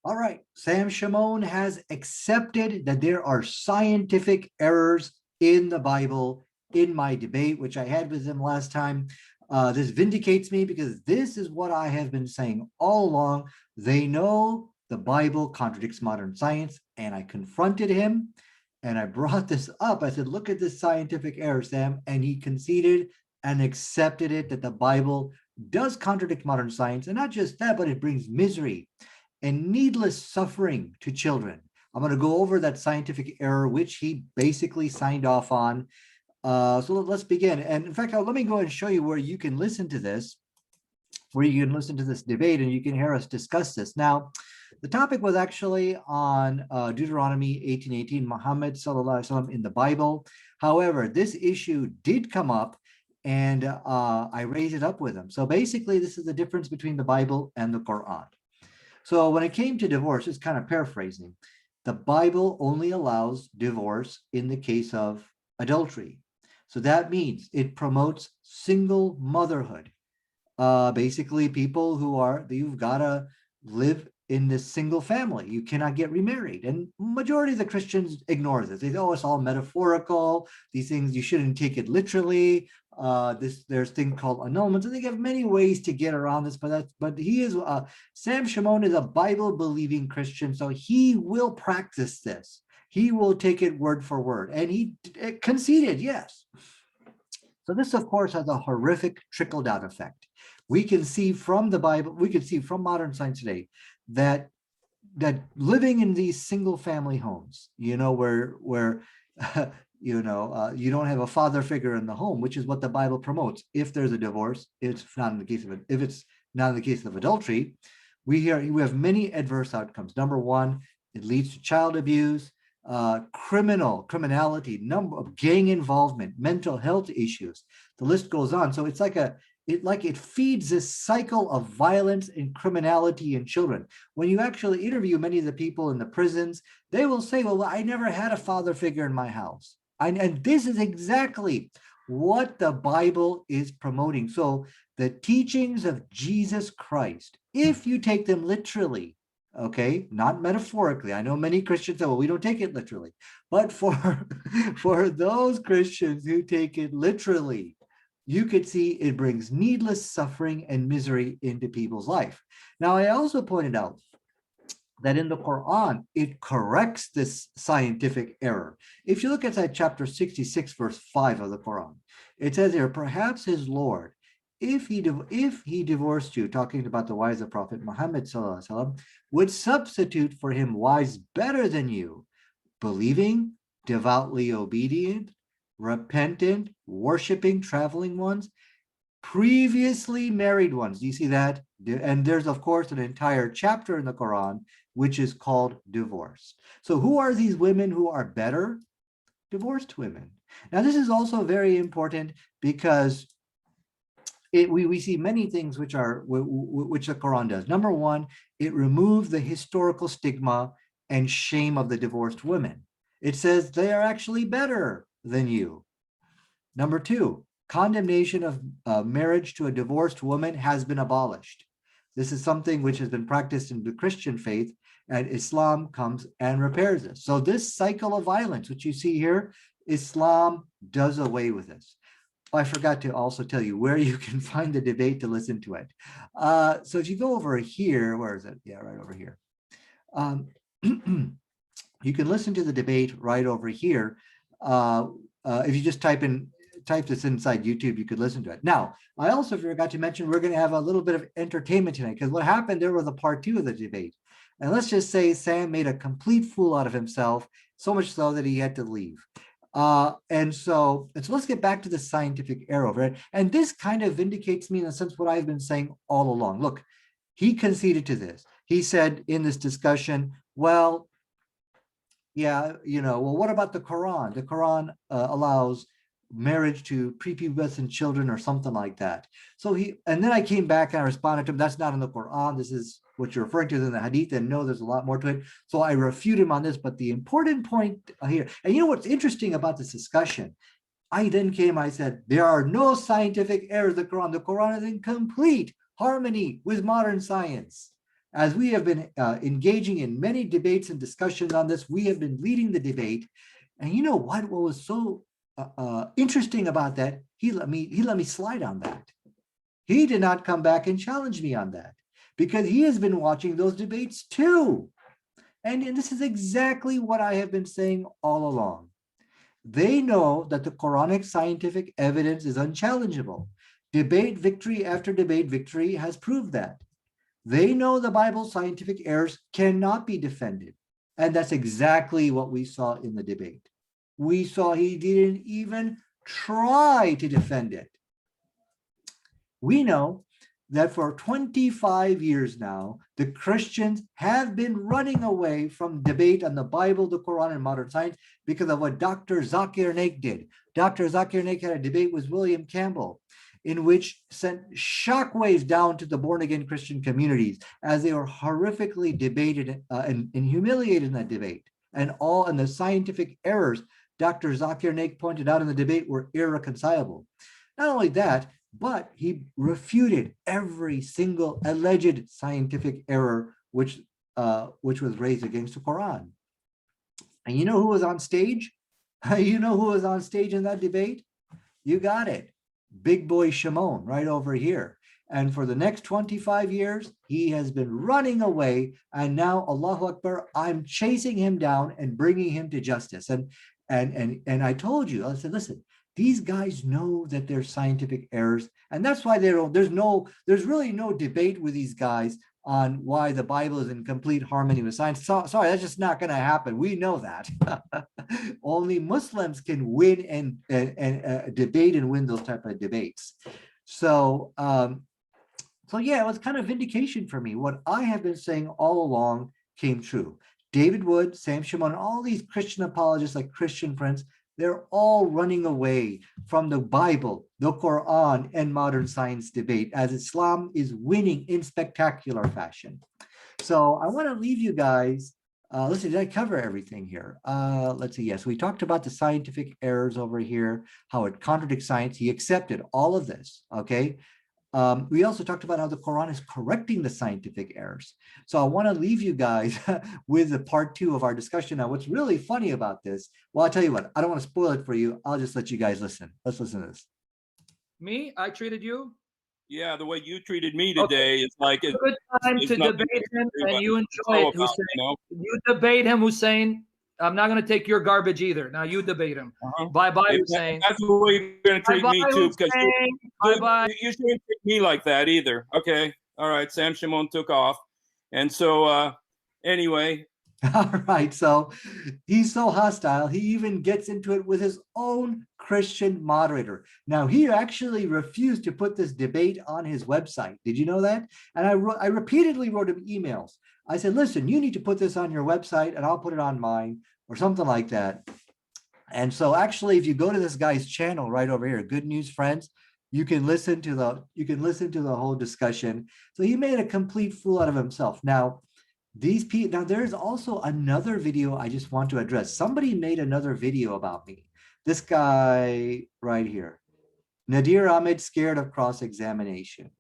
All right, Sam Shamoun has accepted that there are scientific errors in the Bible in my debate, which I had with him last time. This vindicates me because this is what I have been saying all along. They know the Bible contradicts modern science, and I confronted him and I brought this up. I said, look at this scientific error, Sam, and he conceded and accepted it that the Bible does contradict modern science. And not just that, but it brings misery and needless suffering to children. I'm going to go over that scientific error, which he basically signed off on. So let's begin. And in fact, let me go and show you where you can listen to this, where you can listen to this debate and you can hear us discuss this. Now, the topic was actually on Deuteronomy 18:18, Muhammad sallallahu alaihi wasallam in the Bible. However, this issue did come up and I raised it up with him. So basically, this is the difference between the Bible and the Quran. So when it came to divorce, it's kind of paraphrasing. The Bible only allows divorce in the case of adultery. So that means it promotes single motherhood. Basically, people you've got to live in this single family. You cannot get remarried. And majority of the Christians ignore this. They say, oh, it's all metaphorical. These things, you shouldn't take it literally. There's thing called annulment. So they have many ways to get around this, but he is, Sam Shamoun is a Bible-believing Christian, so he will practice this. He will take it word for word. And he conceded, yes. So this, of course, has a horrific trickle-down effect. We can see from the Bible, we can see from modern science today that living in these single-family homes, where you don't have a father figure in the home, which is what the Bible promotes. If there's a divorce, if it's not in the case of adultery, we have many adverse outcomes. Number one, it leads to child abuse, criminality, number of gang involvement, mental health issues. The list goes on. So it's it feeds this cycle of violence and criminality in children. When you actually interview many of the people in the prisons, they will say, well, I never had a father figure in my house. And this is exactly what the Bible is promoting. So the teachings of Jesus Christ, if you take them literally, okay, not metaphorically. I know many Christians say, well, we don't take it literally. But for those Christians who take it literally, you could see it brings needless suffering and misery into people's life. Now, I also pointed out that in the Quran, it corrects this scientific error. If you look at chapter 66, verse 5 of the Quran, it says here, perhaps his Lord, if he divorced you, talking about the wives of Prophet Muhammad sallallahu alaihi wasallam, would substitute for him wives better than you, believing, devoutly obedient, repentant, worshiping, traveling ones, previously married ones. Do you see that? And there's, of course, an entire chapter in the Quran which is called divorce. So who are these women who are better? Divorced women. Now, this is also very important because we see many things which the Quran does. Number one, it removes the historical stigma and shame of the divorced women. It says they are actually better than you. Number two, condemnation of marriage to a divorced woman has been abolished. This is something which has been practiced in the Christian faith, and Islam comes and repairs this. So this cycle of violence, which you see here, Islam does away with this. I forgot to also tell you where you can find the debate to listen to it. So if you go over here, where is it? Yeah, right over here. You can listen to the debate right over here. If you just type this inside YouTube, you could listen to it. Now, I also forgot to mention, we're going to have a little bit of entertainment tonight, because what happened, there was a part 2 of the debate. And let's just say Sam made a complete fool out of himself, so much so that he had to leave. And so let's get back to the scientific error over it. And this kind of vindicates me in a sense what I've been saying all along. Look, he conceded to this. He said in this discussion, well, yeah, well, what about the Quran? The Quran allows marriage to prepubescent children or something like that. So and then I came back and I responded to him, that's not in the Quran. This is what you're referring to in the Hadith, and no, there's a lot more to it. So I refute him on this, but the important point here, and you know what's interesting about this discussion? I said, there are no scientific errors in the Quran. The Quran is in complete harmony with modern science. As we have been engaging in many debates and discussions on this, we have been leading the debate. And you know what was so interesting about that? He let me slide on that. He did not come back and challenge me on that because he has been watching those debates too. And this is exactly what I have been saying all along. They know that the Quranic scientific evidence is unchallengeable. Debate victory after debate victory has proved that. They know the Bible's scientific errors cannot be defended. And that's exactly what we saw in the debate. We saw he didn't even try to defend it. We know that for 25 years now, the Christians have been running away from debate on the Bible, the Quran, and modern science because of what Dr. Zakir Naik did. Dr. Zakir Naik had a debate with William Campbell in which sent shockwaves down to the born-again Christian communities as they were horrifically debated and humiliated in that debate. And the scientific errors Dr. Zakir Naik pointed out in the debate were irreconcilable. Not only that, but he refuted every single alleged scientific error which was raised against the Quran. And you know who was on stage? You know who was on stage in that debate? You got it. Big boy Shamoun right over here. And for the next 25 years, he has been running away. And now, Allahu Akbar, I'm chasing him down and bringing him to justice. And I told you, I said, listen, these guys know that there's scientific errors, and that's why there's really no debate with these guys on why the Bible is in complete harmony with science. Sorry, that's just not going to happen. We know that. Only Muslims can win and debate and win those type of debates. So yeah, it was kind of vindication for me. What I have been saying all along came true. David Wood, Sam Shamoun, all these Christian apologists like Christian Prince, they're all running away from the Bible, the Quran, and modern science debate as Islam is winning in spectacular fashion. So I want to leave you guys. Let's see, did I cover everything here? Let's see. Yes, we talked about the scientific errors over here, how it contradicts science. He accepted all of this. Okay. We also talked about how the Quran is correcting the scientific errors. So I want to leave you guys with a part 2 of our discussion. Now, what's really funny about this, well, I'll tell you what, I don't want to spoil it for you. I'll just let you guys listen. Let's listen to this. Me? I treated you? Yeah, the way you treated me today is like it's a good time to debate him, and you enjoy it, Hussein. You debate him, Hussein. I'm not going to take your garbage either. Now you debate him. Bye-bye, Hussein. That's the way you're going to treat me too, because you shouldn't treat me like that either. Okay, all right. Sam Shamoun took off, and so anyway. All right, so he's so hostile, he even gets into it with his own Christian moderator. Now, he actually refused to put this debate on his website. Did you know that? And I repeatedly wrote him emails. I said, listen, you need to put this on your website and I'll put it on mine or something like that. And so actually, if you go to this guy's channel right over here, Good News Friends, you can listen to the whole discussion. So he made a complete fool out of himself. Now, these people, now there's also another video I just want to address. Somebody made another video about me. This guy right here, Nadir Ahmed, scared of cross-examination.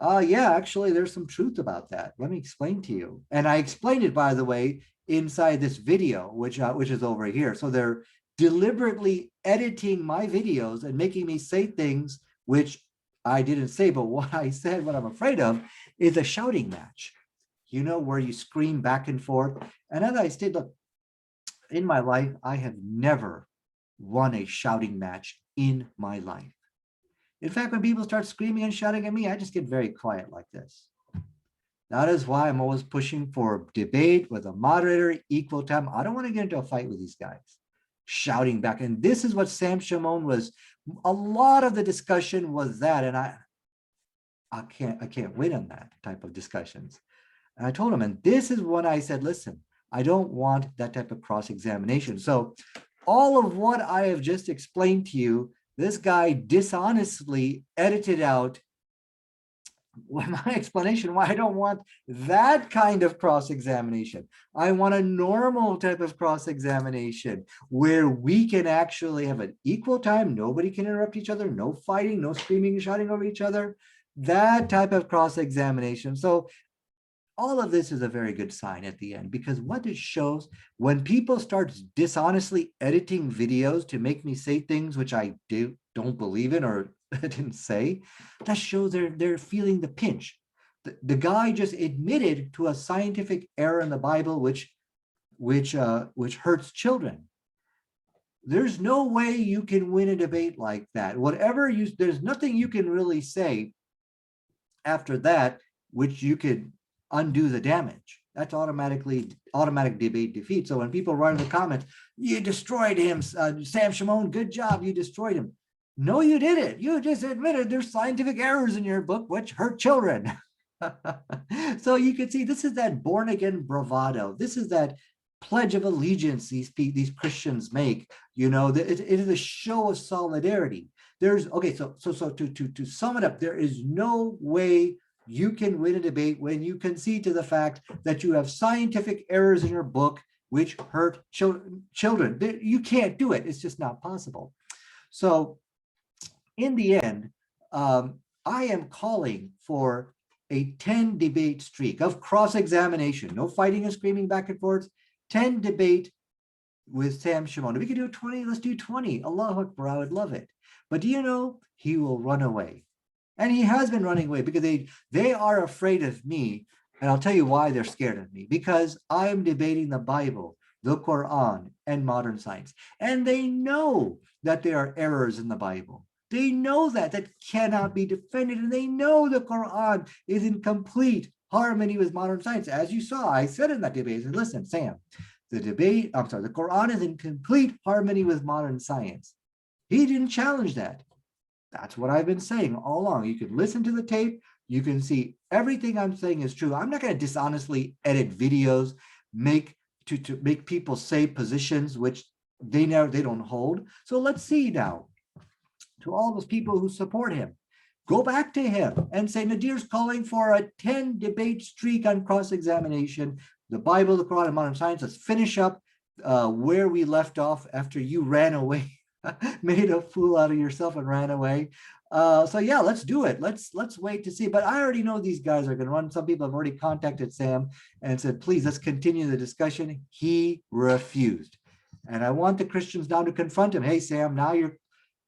Yeah, actually, there's some truth about that. Let me explain to you. And I explained it, by the way, inside this video, which is over here. So they're deliberately editing my videos and making me say things which I didn't say, but what I said, what I'm afraid of, is a shouting match. You know, where you scream back and forth. And as I said, look, in my life, I have never won a shouting match in my life. In fact, when people start screaming and shouting at me, I just get very quiet like this. That is why I'm always pushing for debate with a moderator, equal time. I don't want to get into a fight with these guys shouting back. And this is what Sam Shamoun was. A lot of the discussion was that, and I can't win on that type of discussions. And I told him, and this is when I said, listen, I don't want that type of cross-examination. So all of what I have just explained to you, this guy dishonestly edited out my explanation why I don't want that kind of cross-examination. I want a normal type of cross-examination where we can actually have an equal time. Nobody can interrupt each other, no fighting, no screaming and shouting over each other, that type of cross-examination. So all of this is a very good sign at the end, because what it shows, when people start dishonestly editing videos to make me say things which I don't believe in or didn't say, that shows they're feeling the pinch. The guy just admitted to a scientific error in the Bible, which hurts children. There's no way you can win a debate like that. There's nothing you can really say after that, which you could undo the damage. That's automatic debate defeat. So when people write in the comments, you destroyed him, Sam Shamoun, good job, you destroyed him. No, you didn't. You just admitted there's scientific errors in your book which hurt children. So you can see this is that born again bravado. This is that pledge of allegiance these Christians make. You know, it is a show of solidarity. So to sum it up, there is no way you can win a debate when you concede to the fact that you have scientific errors in your book which hurt children. You can't do it. It's just not possible. So in the end, I am calling for a 10 debate streak of cross-examination, no fighting and screaming back and forth, 10 debate with Sam Shamoun. If we could do 20, let's do 20. Allahu Akbar, I would love it. But do you know, he will run away. And he has been running away because they are afraid of me. And I'll tell you why they're scared of me. Because I'm debating the Bible, the Quran, and modern science. And they know that there are errors in the Bible. They know that cannot be defended. And they know the Quran is in complete harmony with modern science. As you saw, I said in that debate, I said, listen, Sam, the Quran is in complete harmony with modern science. He didn't challenge that. That's what I've been saying all along. You can listen to the tape. You can see everything I'm saying is true. I'm not going to dishonestly edit videos, to make people say positions which they don't hold. So let's see now. To all those people who support him, go back to him and say, Nadir's calling for a 10 debate streak on cross-examination. The Bible, the Quran, and modern science. Let's finish up where we left off after you ran away, made a fool out of yourself and ran away. So yeah, let's do it. Let's wait to see. But I already know these guys are going to run. Some people have already contacted Sam and said, please, let's continue the discussion. He refused. And I want the Christians now to confront him. Hey, Sam, now you're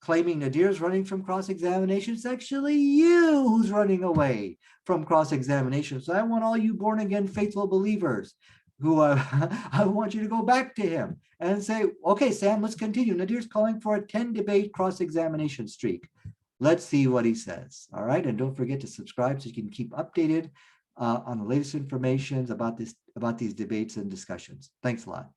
claiming Nadir's running from cross-examination. It's actually you who's running away from cross-examination. So I want all you born-again faithful believers who I want you to go back to him and say, okay, Sam, let's continue. Nadir's calling for a 10 debate cross-examination streak. Let's see what he says. All right. And don't forget to subscribe so you can keep updated on the latest information about these debates and discussions. Thanks a lot.